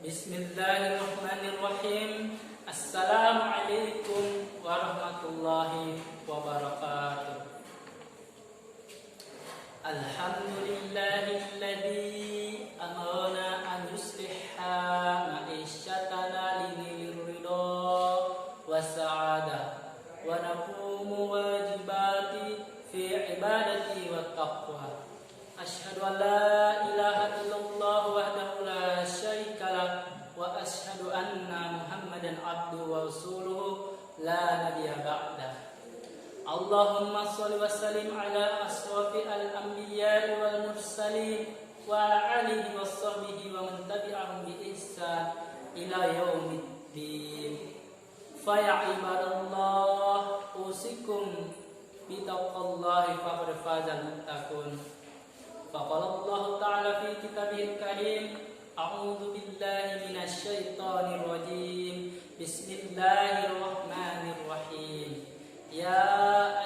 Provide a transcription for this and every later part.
Bismillahirrahmanirrahim. Assalamualaikum warahmatullahi wabarakatuh. Alhamdulillahilladzi amarna an yusliha ma'isyatana linil ridha wa sa'adah wa naqumu wajibati fi ibadati wa taqwa. Asyhadu an la ilaha illallah wahdahu la syarika lah wa asyhadu anna Muhammadan abduhu wa rasuluhu la nabiyya ba'dah. Allahumma shalli wa sallim ala asrafi al-anbiya'i wal mursalin wa ala alihi wa sahbihi wa man tabi'ahum bi ihsan ila yaumiddin. Fa ya ibadallah, usikum bi taqwallahi faqad fazal muttaqun. Faqala Allah ta'ala fi kitabihil karim, a'udzu billahi minasy syaithanir rajim. Bismillahirrahmanirrahim. Ya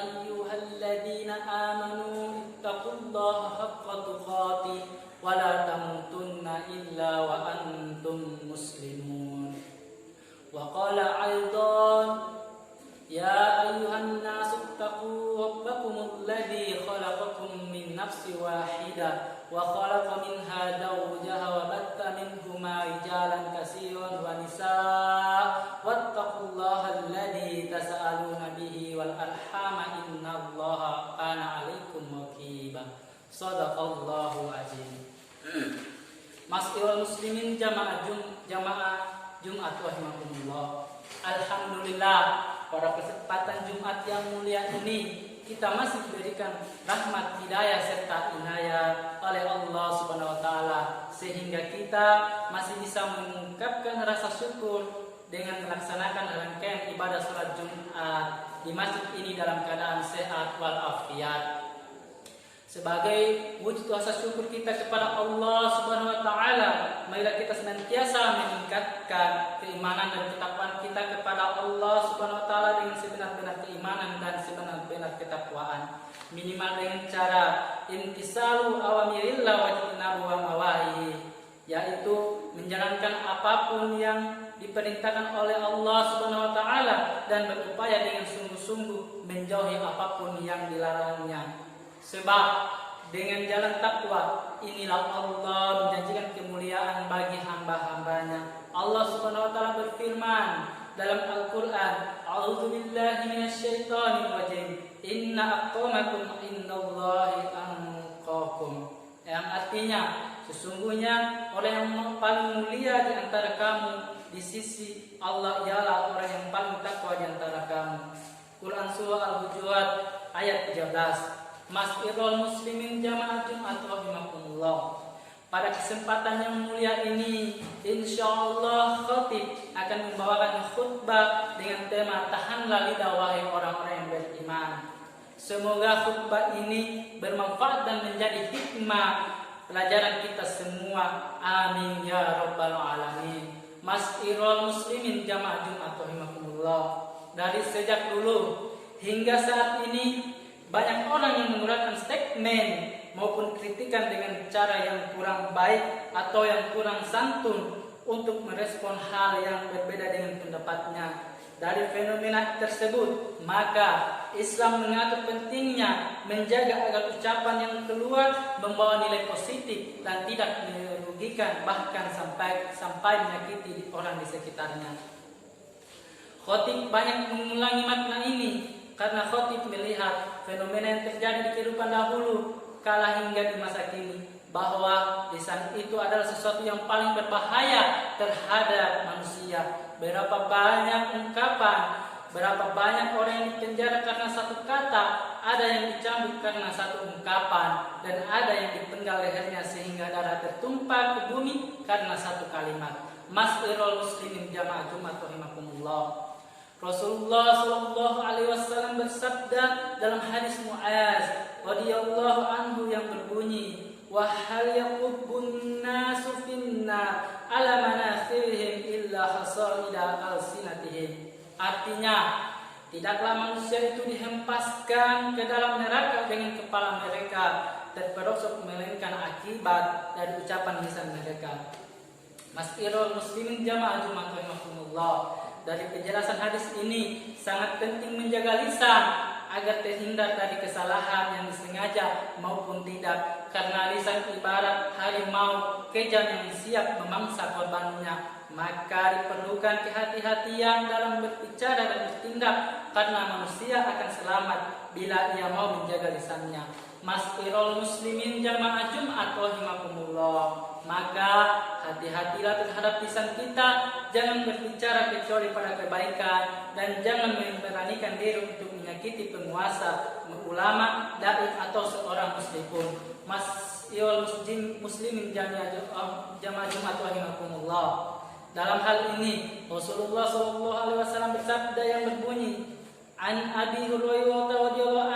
ayyuhalladzina amanu ittaqullaha haqqa tuqatih wa la tamutunna illa wa antum muslimun. Wa qala aidan, ya ayyuhan nasu ittaqu rabbakumul ladzi khalaqakum min nafsin wahidah wa khalaqa minha zawjaha wa batta minhuma rijalan katsiran wa nisaa wattaqullaha alladzi tasaaluna bihi wal arhama innallaha kana 'alaikum raqiba. Shadaqallahu azim. Masyiral muslimin jamaah Jumat rahimakumullah. Alhamdulillah, pada kesempatan Jumat yang mulia ini kita masih diberikan rahmat, hidayah serta inayah oleh Allah Subhanahu wa taala sehingga kita masih bisa mengungkapkan rasa syukur dengan melaksanakan rangkaian ibadah salat Jumat di masjid ini dalam keadaan sehat walafiat. Sebagai wujud rasa syukur kita kepada Allah Subhanahu wa taala, marilah kita senantiasa meningkatkan keimanan dan ketakwaan kita kepada Allah Subhanahu wa taala dengan sebenar-benar keimanan dan sebenar-benar ketakwaan. Minimal dengan cara imtisalu awamirillah wa jtinabu nawahi, yaitu menjalankan apapun yang diperintahkan oleh Allah Subhanahu wa taala dan berupaya dengan sungguh-sungguh menjauhi apapun yang dilarangnya. Sebab dengan jalan takwa inilah Allah menjanjikan kemuliaan bagi hamba-hambanya. Allah Subhanahu wa taala berfirman dalam Al-Qur'an, a'udzu billahi minasy syaithanir rajim. Inna aqwamakum indallahi anqakum. Yang artinya sesungguhnya orang yang paling mulia di antara kamu di sisi Allah ialah orang yang paling takwa di antara kamu. Quran surah Al-Hujurat ayat 13. Masyiral muslimin jamaah Jumat rahimakumullah. Pada kesempatan yang mulia ini, insyaallah khatib akan membawakan khutbah dengan tema tahanlah lidah wahai orang-orang yang beriman. Semoga khutbah ini bermanfaat dan menjadi hikmah pelajaran kita semua. Amin ya rabbal alamin. Masyiral muslimin jamaah Jumat rahimakumullah. Dari sejak dulu hingga saat ini banyak orang yang menggunakan statement maupun kritikan dengan cara yang kurang baik atau yang kurang santun untuk merespon hal yang berbeda dengan pendapatnya. Dari fenomena tersebut, maka Islam mengatur pentingnya menjaga agar ucapan yang keluar membawa nilai positif dan tidak merugikan bahkan sampai menyakiti orang di sekitarnya. Khatib banyak mengulangi makna ini karena khatib melihat fenomena yang terjadi di kehidupan dahulu kala hingga di masa kini, bahwa lisan itu adalah sesuatu yang paling berbahaya terhadap manusia. Berapa banyak ungkapan, berapa banyak orang yang dipenjara karena satu kata, ada yang dicambuk karena satu ungkapan, dan ada yang dipenggal lehernya sehingga darah tertumpah ke bumi karena satu kalimat. Masyiral muslimin jamaah Jumat rahimakumullah. Rasulullah sallallahu alaihi wasallam bersabda dalam hadis Mu'az radhiyallahu anhu yang berbunyi, wa hal yaqubbun nasu finna ala manakhirihim illa hasaida alsinatihim. Artinya, tidaklah manusia itu dihempaskan ke dalam neraka dengan kepala mereka terperosok melainkan akibat dari ucapan lisan mereka. Mas'irul muslimin jamaah Jumat rahimakumullah. Dari penjelasan hadis ini sangat penting menjaga lisan agar terhindar dari kesalahan yang disengaja maupun tidak, karena lisan ibarat harimau kejam yang siap memangsa korbannya. Maka diperlukan kehati-hatian dalam berbicara dan bertindak, karena manusia akan selamat bila ia mau menjaga lisannya. Mas'irul muslimin jamaah Jumat rahimakumullah. Maka hati-hatilah terhadap lisan kita, jangan berbicara kecuali pada kebaikan, dan jangan memberanikan diri untuk menyakiti penguasa, ulama, dai atau seorang muslim. Mas'irul muslimin jamaah Jumat rahimakumullah. Dalam hal ini Rasulullah SAW bersabda yang berbunyi, An Abi Hurairah radhiyallahu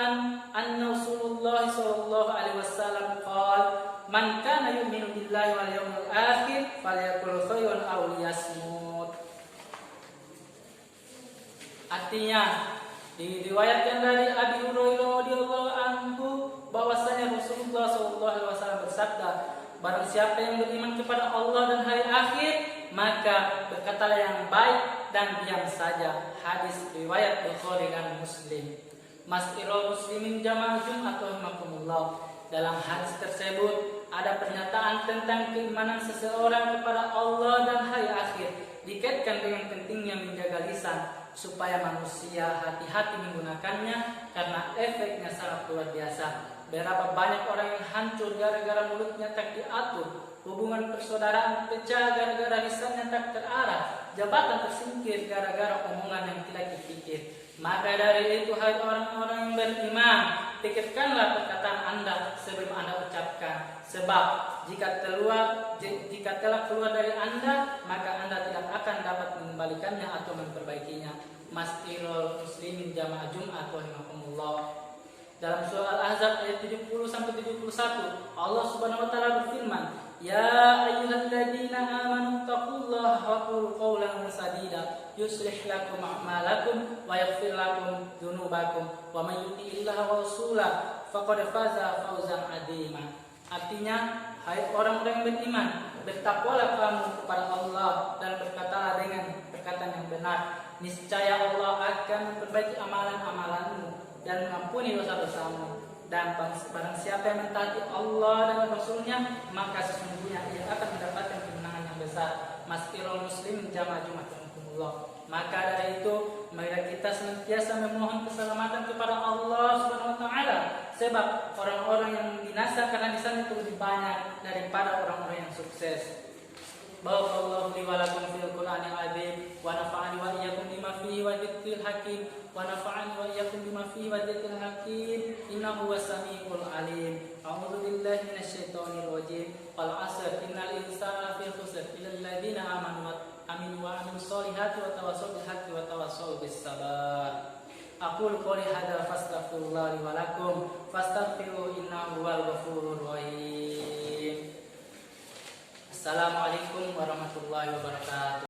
anna Rasulullah sallallahu alaihi wasallam qala man kana yu'minu billahi wal yawmil akhir falyakul khairan aw liyasmut. Artinya diriwayatkan dari Abi Hurairah radhiyallahu anhu bahwasanya Rasulullah sallallahu alaihi wasallam bersabda, barang siapa yang beriman kepada Allah dan hari akhir, maka berkatalah yang baik dan diam saja. Hadis riwayat Bukhari dan Muslim. Mas'irul muslimin jamaah Jumat rahimakumullah. Dalam hadis tersebut ada pernyataan tentang keimanan seseorang kepada Allah dan hari akhir, dikaitkan dengan pentingnya menjaga lisan supaya manusia hati-hati menggunakannya, karena efeknya sangat luar biasa. Berapa banyak orang yang hancur gara-gara mulutnya tak diatur, hubungan persaudaraan pecah gara-gara lisannya tak terarah, jabatan tersingkir gara-gara omongan yang tidak dipikir. Maka dari itu, hai orang-orang yang beriman, pikirkanlah perkataan Anda sebelum Anda ucapkan, sebab jika telah keluar dari Anda, maka Anda tidak akan dapat mengembalikannya atau memperbaikinya. Mas'irul muslimin jamaah Jumat rahimakumullah. Dalam surah Al-Ahzab ayat 70 sampai 71, Allah Subhanahu wa taala berfirman, Ya ayyuhalladzina amanu taqullaha wa qulu qawlan sadida yuslih lakum a'malakum wa yaghfir lakum dzunubakum wa may yuti'illaha wa rasulahu faqad faza fawzan 'azima. Artinya, hai orang-orang yang beriman, bertakwalah kamu kepada Allah dan berkatalah dengan perkataan yang benar. Niscaya Allah akan memperbaiki amalan-amalanmu dan mengampuni dosa-dosamu. Dan barang siapa yang mentaati Allah dan Rasulnya, maka sesungguhnya ia akan mendapatkan kemenangan yang besar. Mas'irul muslim jamaah Jumat rahimakumullah. Maka dari itu, mari kita senantiasa memohon keselamatan kepada Allah Subhanahu wa taala, sebab orang-orang yang binasa karena lisan itu lebih banyak daripada orang-orang yang sukses. Barakallahu li wa lakum fil Qur'anil azim wa nafa'ani wa iyyakum bima fihi wa dzikril hakim wa nafa'ani wa iyyakum bima fihi wa dzikril hakim innahu was-sami'ul alim. A'udzu billahi minasyaitonir rajim. Wal 'asr innal insana lafi khusr illa alladziina amanu wa 'amilus solihati wa tawassaw bil haqqi wa tawassaw bis sabar. Aqulu qouli hadza fastaghfirullah li wa lakum fastaghfiruhu innahu huwal ghafurur rahim. Assalamualaikum warahmatullahi wabarakatuh.